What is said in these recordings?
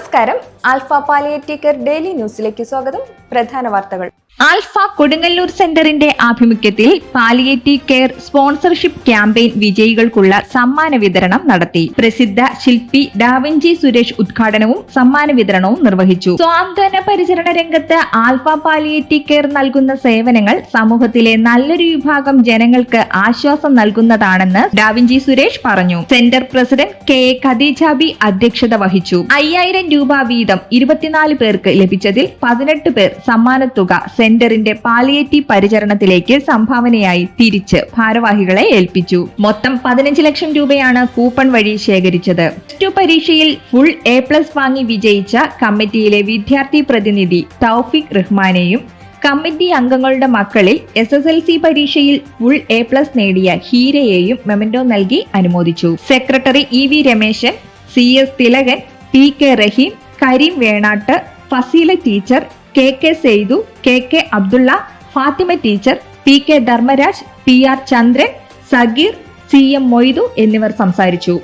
നമസ്കാരം. Alpha palliative care daily ന്യൂസിലേക്ക് സ്വാഗതം. പ്രധാന വാർത്തകൾ. ആൽഫ കൊടുങ്ങല്ലൂർ സെന്ററിന്റെ ആഭിമുഖ്യത്തിൽ പാലിയേറ്റീവ് കെയർ സ്പോൺസർഷിപ്പ് ക്യാമ്പയിൻ വിജയികൾക്കുള്ള സമ്മാന വിതരണം നടത്തി. പ്രസിദ്ധ ശില്പി ഡാവിഞ്ചി സുരേഷ് ഉദ്ഘാടനവും സമ്മാന വിതരണവും നിർവഹിച്ചു. സ്വാന്തന പരിചരണ രംഗത്ത് ആൽഫ പാലിയേറ്റീവ് കെയർ നൽകുന്ന സേവനങ്ങൾ സമൂഹത്തിലെ നല്ലൊരു വിഭാഗം ജനങ്ങൾക്ക് ആശ്വാസം നൽകുന്നതാണെന്ന് ഡാവിഞ്ചി സുരേഷ് പറഞ്ഞു. Centre president K A Khadeejabi അധ്യക്ഷത വഹിച്ചു. 5000 രൂപ വീതം 24 പേർക്ക് ലഭിച്ചതിൽ 18 പേർ സമ്മാനത്തുക സെന്ററിന്റെ പാലിയേറ്റീവ് പരിചരണത്തിലേക്ക് സംഭാവനയായി തിരിച്ച് ഭാരവാഹികളെ ഏൽപ്പിച്ചു. മൊത്തം 15 ലക്ഷം രൂപയാണ് കൂപ്പൺ വഴി ശേഖരിച്ചത്. +2 പരീക്ഷയിൽ ഫുൾ A+ വാങ്ങി വിജയിച്ച കമ്മിറ്റിയിലെ വിദ്യാർത്ഥി പ്രതിനിധി തൗഫീഖ് റഹ്മാനെയും കമ്മിറ്റി അംഗങ്ങളുടെ മക്കളിൽ SSLC പരീക്ഷയിൽ ഫുൾ A+ നേടിയ ഹീരയെയും മെമന്റോ നൽകി അനുമോദിച്ചു. Secretary EV Rameshan, CS Thilakan, TK Rahim, Karim Venatt, Fazila teacher, KK Seythu, KK Abdulla, Fathima teacher, PK Dharmaraj, PR Chandran, Sageer, CM Moidu എന്നിവർ സംസാരിച്ചു.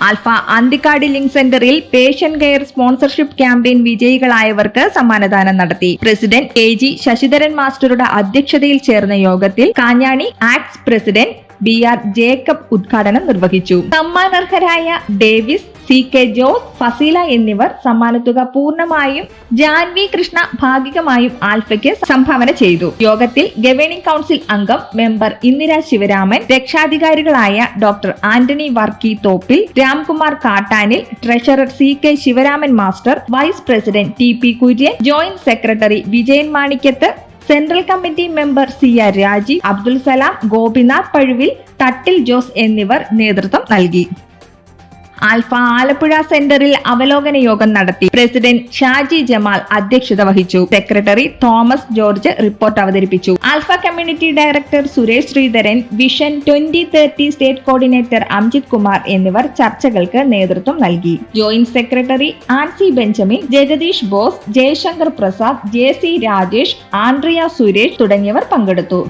ആൽഫ അന്തിക്കാട് ലിങ്ക് സെന്ററിൽ പേഷ്യന്റ് കെയർ സ്പോൺസർഷിപ്പ് ക്യാമ്പയിൻ വിജയികളായവർക്ക് സമ്മാനദാനം നടത്തി. പ്രസിഡന്റ് AG ശശിധരൻ മാസ്റ്ററുടെ അധ്യക്ഷതയിൽ ചേർന്ന യോഗത്തിൽ Kanjani Acts president BR Jacob ഉദ്ഘാടനം നിർവഹിച്ചു. സമ്മാനർഹരായ ഡേവിസ്, CK ജോസ്, ഫസീല എന്നിവർ സമ്മാനത്തുക പൂർണ്ണമായും, ജാൻവി കൃഷ്ണ ഭാഗികമായും ആൽഫയ്ക്ക് സംഭാവന ചെയ്തു. യോഗത്തിൽ ഗവേണിംഗ് കൗൺസിൽ അംഗം മെമ്പർ ഇന്ദിര ശിവരാമൻ, രക്ഷാധികാരികളായ doctor Antony Varkey Thoppil, Ramkumar Kattanil, treasurer CK Sivaraman master, vice president TP Kurian, joint secretary Vijayan Manikkath, central committee member CR Rajeev, Abdul Salam, Gopinath Pazhuvil, Thattil Jose എന്നിവർ നേതൃത്വം നൽകി. ആൽഫ ആലപ്പുഴ സെന്ററിൽ അവലോകന യോഗം നടത്തി. പ്രസിഡന്റ് ഷാജി ജമാൽ അധ്യക്ഷത വഹിച്ചു. സെക്രട്ടറി തോമസ് ജോർജ് റിപ്പോർട്ട് അവതരിപ്പിച്ചു. Alpha community director Suresh Sreedharan, vision 2030 state coordinator Amjith Kumar എന്നിവർ ചർച്ചകൾക്ക് നേതൃത്വം നൽകി. Joint secretary Ancy Benjamin, Jagadeesh Bose, Jayashankar Prasad, JC Rajesh, Andrea Suresh തുടങ്ങിയവർ പങ്കെടുത്തു.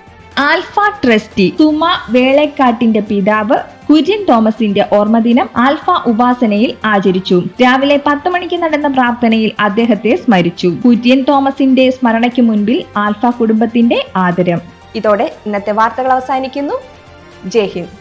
ആൽഫ ട്രസ്റ്റി സുമ വേളക്കാട്ടിന്റെ പിതാവ് കുര്യൻ തോമസിന്റെ ഓർമ്മദിനം ആൽഫ ഉപാസനയിൽ ആചരിച്ചു. രാവിലെ 10 മണിക്ക് നടന്ന പ്രാർത്ഥനയിൽ അദ്ദേഹത്തെ സ്മരിച്ചു. കുര്യൻ തോമസിന്റെ സ്മരണയ്ക്ക് മുൻപിൽ ആൽഫ കുടുംബത്തിന്റെ ആദരം. ഇതോടെ ഇന്നത്തെ വാർത്തകൾ അവസാനിക്കുന്നു. ജയ് ഹിന്ദ്.